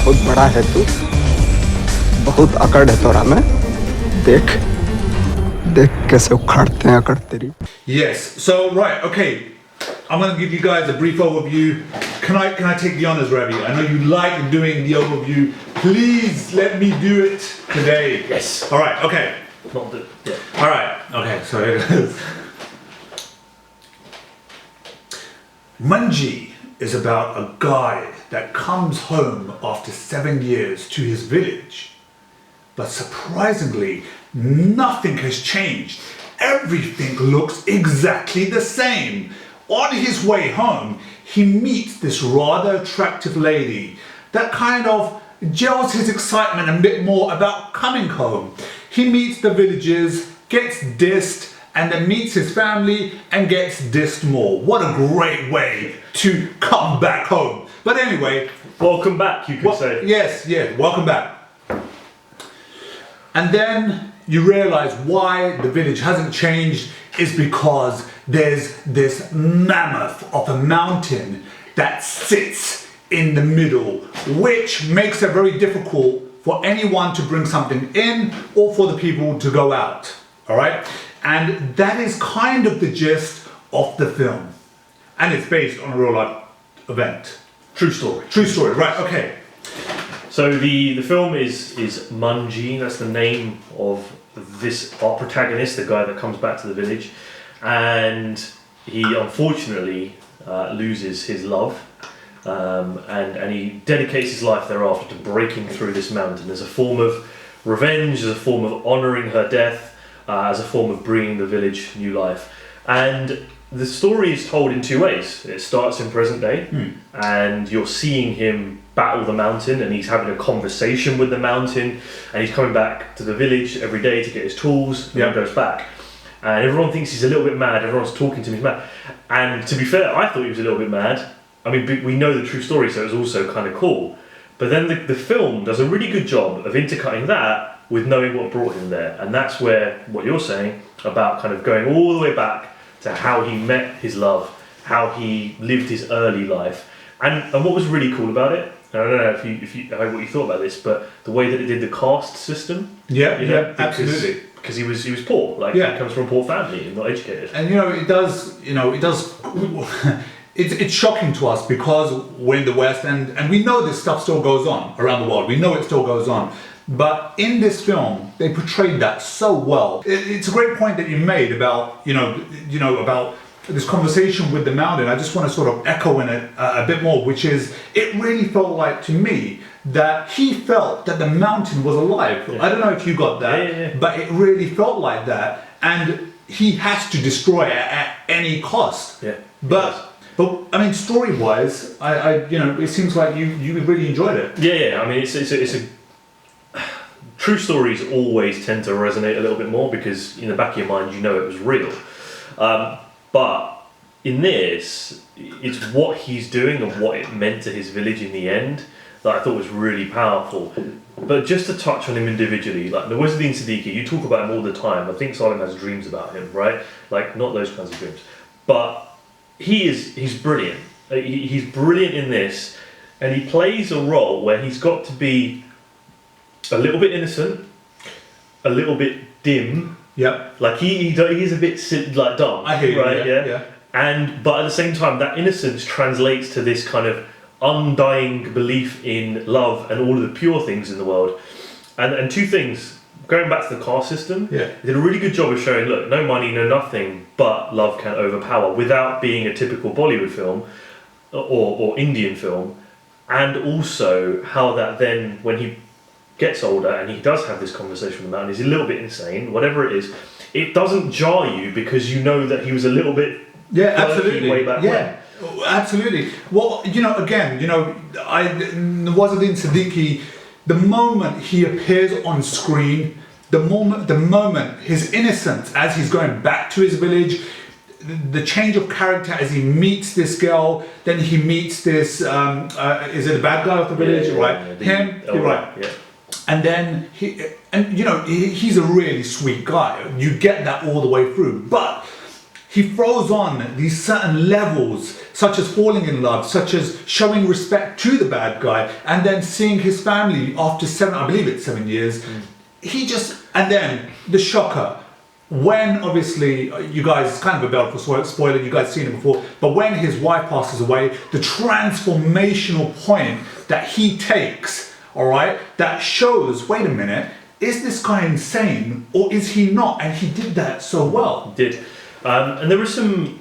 बहुत बड़ा है तू, बहुत अकड़ है तोरा में, देख देख कैसे उखाड़ते हैं अकड़ तेरी. Yes, so right, okay, I'm going to give you guys a brief overview. Can I take the honors, Ravi? I know you like doing the overview. Please let me do it today. Yes. All right, okay. Not the, yeah. All right, okay, so here it is. Manjhi is about a guy that comes home after 7 years to his village. But surprisingly, nothing has changed. Everything looks exactly the same. On his way home, he meets this rather attractive lady that kind of gels his excitement a bit more about coming home. He meets the villagers, gets dissed, and then meets his family and gets dissed more. What a great way to come back home. But anyway, Welcome back, you could say. yes, welcome back. And then you realize why the village hasn't changed is because there's this mammoth of a mountain that sits in the middle, which makes it very difficult for anyone to bring something in or for the people to go out. All right? And that is kind of the gist of the film. And it's based on a real life event. True story. True story, right, okay. So the film is Manjhi, that's the name of our protagonist, the guy that comes back to the village, and he unfortunately loses his love, and he dedicates his life thereafter to breaking through this mountain as a form of revenge, as a form of honouring her death, as a form of bringing the village new life. And the story is told in two ways. It starts in present day, and you're seeing him battle the mountain, and he's having a conversation with the mountain, and he's coming back to the village every day to get his tools, and then goes back. And everyone thinks he's a little bit mad, everyone's talking to him, he's mad. And to be fair, I thought he was a little bit mad. I mean, we know the true story, so it was also kind of cool. But then the film does a really good job of intercutting that with knowing what brought him there. And that's where, what you're saying, about kind of going all the way back to how he met his love, how he lived his early life. And what was really cool about it, and I don't know what you thought about this, but the way that it did the caste system. Yeah, absolutely. Because he was poor, he comes from a poor family and not educated. And it does, it's shocking to us because we're in the West and we know this stuff still goes on around the world. We know it still goes on. But in this film, they portrayed that so well. It's a great point that you made about, about this conversation with the mountain. I just want to sort of echo in it a bit more, which is, it really felt like to me that he felt that the mountain was alive. Yeah. I don't know if you got that, but it really felt like that. And he has to destroy it at any cost. Yeah. But I mean, story-wise, it seems like you really enjoyed it. Yeah. I mean, it's a true stories always tend to resonate a little bit more because in the back of your mind you know it was real. But in this, it's what he's doing and what it meant to his village in the end that I thought was really powerful. But just to touch on him individually, like Nawazuddin Siddiqui, you talk about him all the time. I think Salim has dreams about him, right? Like, not those kinds of dreams. But he's brilliant. He's brilliant in this, and he plays a role where he's got to be a little bit innocent, a little bit dim. Yep. Like he's a bit dumb. I hear you. Right? Yeah. But at the same time, that innocence translates to this kind of undying belief in love and all of the pure things in the world. And two things. Going back to the caste system, they did a really good job of showing, look, no money, no nothing, but love can overpower without being a typical Bollywood film or Indian film. And also how that then, when he gets older and he does have this conversation with the mountain, he's a little bit insane, whatever it is, it doesn't jar you because you know that he was a little bit absolutely way back when. Absolutely. Well, Nawazuddin Siddiqui, the moment he appears on screen, the moment his innocence as he's going back to his village, the change of character as he meets this girl, then he meets this, is it the bad guy of the village, right? You're right. Yeah. And then he's a really sweet guy. You get that all the way through, but he throws on these certain levels, such as falling in love, such as showing respect to the bad guy, and then seeing his family after I believe it's 7 years. And then the shocker, when obviously you guys, it's kind of a belt for spoiler, you guys seen it before, but when his wife passes away, the transformational point that he takes, all right, that shows, wait a minute, is this guy insane or is he not? And he did that so well. He did. And there was some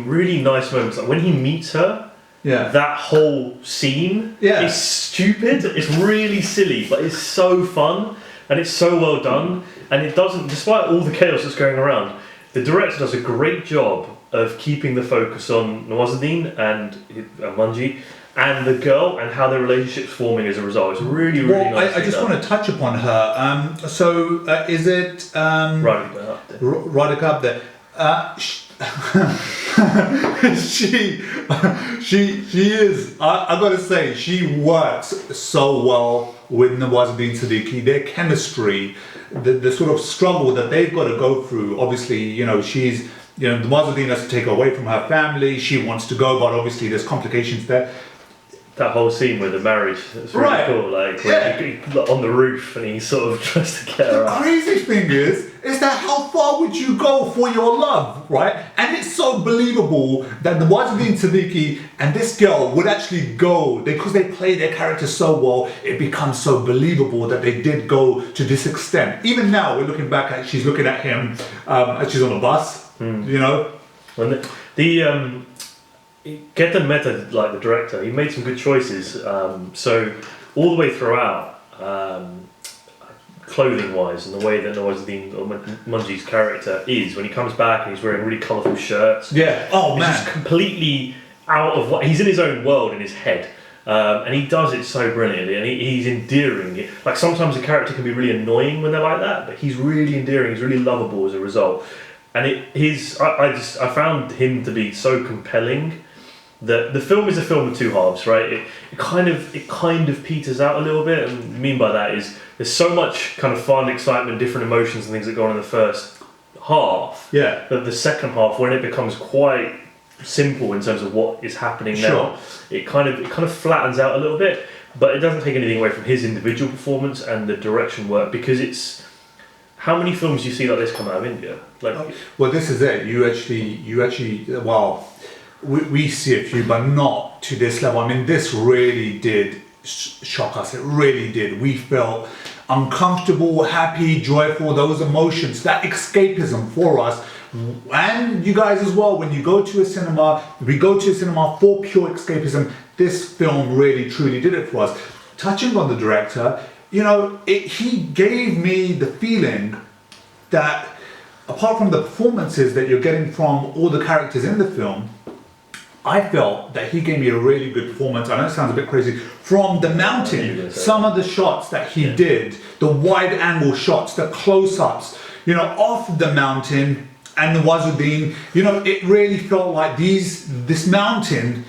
really nice moments. Like when he meets her, that whole scene is stupid. It's really silly, but it's so fun and it's so well done. And it doesn't, despite all the chaos that's going around, the director does a great job of keeping the focus on Nawazuddin and Manjhi and the girl and how their relationship's forming as a result. It's really, really nice. I just want to touch upon her. Is it Radhika Apte. Radhika Apte? She is. I gotta say, she works so well with Nawazuddin Siddiqui. Their chemistry, the sort of struggle that they've got to go through. Obviously, Nawazuddin has to take her away from her family. She wants to go, but obviously there's complications there. That whole scene with the marriage, it's really cool. Like when he, on the roof, and he sort of tries to get her out. The crazy thing is that how far would you go for your love, right? And it's so believable that the Nawazuddin Siddiqui and this girl would actually go, because they play their characters so well, it becomes so believable that they did go to this extent. Even now, we're looking back at, she's looking at him as she's on a bus, you know? When Ketan Mehta, like the director, he made some good choices. So all the way throughout, clothing-wise, and the way that Nawazuddin or Manjhi's character is, when he comes back and he's wearing really colourful shirts. Yeah. Oh man. He's just completely out of what he's in his own world in his head, and he does it so brilliantly, and he's endearing. Like sometimes a character can be really annoying when they're like that, but he's really endearing. He's really lovable as a result. And I found him to be so compelling. The film is a film of two halves, right? It kind of peters out a little bit, and what I mean by that is there's so much kind of fun, excitement, different emotions and things that go on in the first half. Yeah. But the second half, when it becomes quite simple in terms of what is happening now, it kind of flattens out a little bit, but it doesn't take anything away from his individual performance and the direction work, because it's. How many films do you see like this come out of India? Well, this is it. You actually. Well, we see a few, but not to this level. I mean, this really did shock us. It really did. We felt uncomfortable, happy, joyful. Those emotions, that escapism for us, and you guys as well. When you go to a cinema, we go to a cinema for pure escapism. This film really, truly did it for us. Touching on the director. He gave me the feeling that apart from the performances that you're getting from all the characters in the film, I felt that he gave me a really good performance. I know it sounds a bit crazy. From the mountain, some of the shots that he did, the wide angle shots, the close-ups, off the mountain and Nawazuddin, it really felt like this mountain,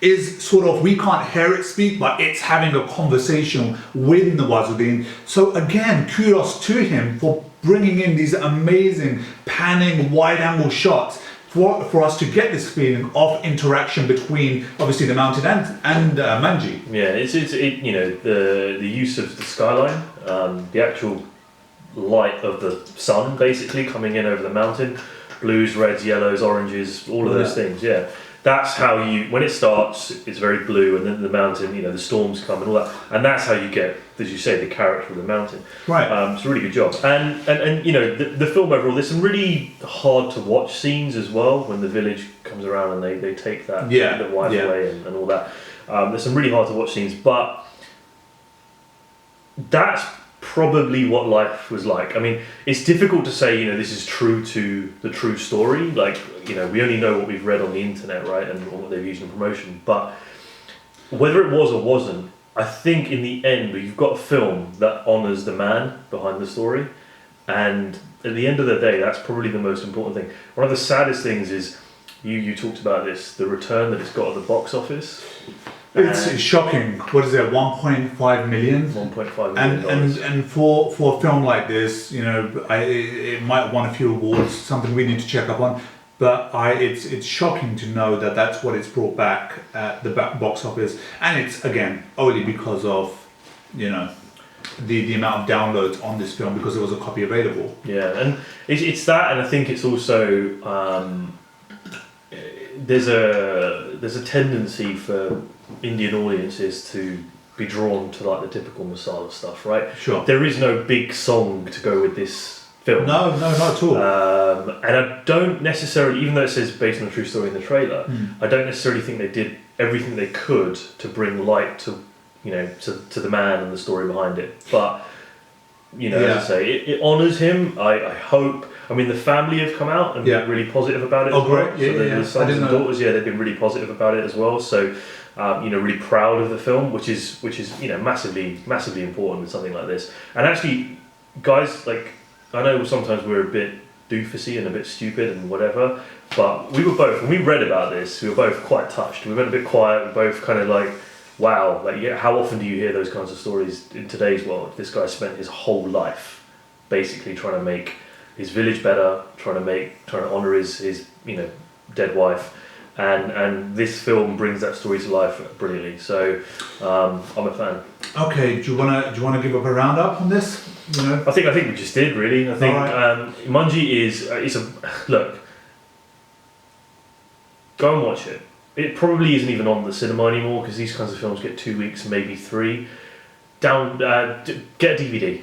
is sort of, we can't hear it speak, but it's having a conversation with Nawazuddin. So again, kudos to him for bringing in these amazing panning wide angle shots for us to get this feeling of interaction between obviously the mountain and Manjhi. Yeah, it's the use of the skyline, the actual light of the sun basically coming in over the mountain, blues, reds, yellows, oranges, all of those things. Yeah. That's how when it starts, it's very blue, and then the mountain, the storms come and all that, and that's how you get, as you say, the character of the mountain. Right. It's a really good job, and the film overall, there's some really hard to watch scenes as well when the village comes around and they take that the wife away and all that. There's some really hard to watch scenes, but that's probably what life was like. I mean, it's difficult to say, this is true to the true story. Like, we only know what we've read on the internet, right, and what they've used in promotion. But whether it was or wasn't, I think in the end, you've got a film that honours the man behind the story. And at the end of the day, that's probably the most important thing. One of the saddest things is, you talked about this, the return that it's got at the box office. It's shocking. What is it? 1.5 million. 1.5 million. And for a film like this, you know, it might won a few awards. Something we need to check up on. But it's shocking to know that that's what it's brought back at the box office, and it's again only because of, you know, the amount of downloads on this film, because there was a copy available. Yeah, and it's that, and I think it's also there's a tendency for Indian audiences to be drawn to like the typical masala stuff, right? Sure. There is no big song to go with this film. No, not at all. And I don't necessarily, even though it says based on a true story in the trailer, I don't necessarily think they did everything they could to bring light to, you know, to the man and the story behind it. But, you know, as I say, it honours him. I hope. I mean, the family have come out and been really positive about it. Oh, as well. great! Yeah, so the sons and daughters, they've been really positive about it as well. So, you know, really proud of the film, which is you know, massively important with something like this. And actually, guys, like, I know sometimes we're a bit doofusy and a bit stupid and whatever, but we were both, when we read about this, we were both quite touched. We went a bit quiet. We both kind of like, wow, like, yeah, how often do you hear those kinds of stories in today's world? This guy spent his whole life basically trying to make his village better, trying to honour his you know, dead wife, and this film brings that story to life brilliantly. So I'm a fan. Okay, do you wanna give up a roundup on this? You know, I think we just did, really. I think Manjhi is look. Go and watch it. It probably isn't even on the cinema anymore, because these kinds of films get 2 weeks, maybe 3. Get a DVD.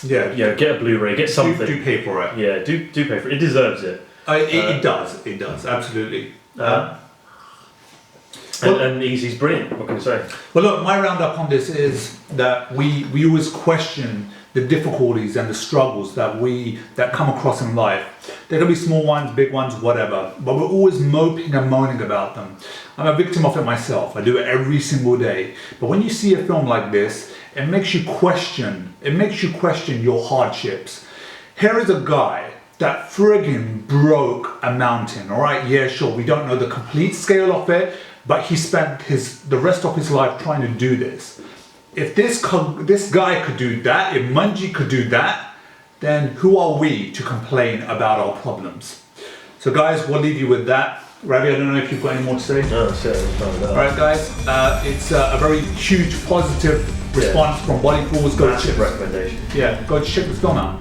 Yeah, get a Blu-ray, get something. Do pay for it. Yeah, do pay for it. It deserves it. It does, absolutely. And he's brilliant. What can I say? Well, look, my roundup on this is that we always question the difficulties and the struggles that come across in life. There can be small ones, big ones, whatever, but we're always moping and moaning about them. I'm a victim of it myself. I do it every single day. But when you see a film like this, it makes you question your hardships. Here is a guy that friggin' broke a mountain, all right? Yeah, sure, we don't know the complete scale of it, but he spent the rest of his life trying to do this. If this guy could do that, if Manjhi could do that, then who are we to complain about our problems? So guys, we'll leave you with that. Ravi, I don't know if you've got any more to say. No, that's it. Alright guys, it's a very huge positive response from Bollywood. Massive recommendation. Yeah, go check this film out.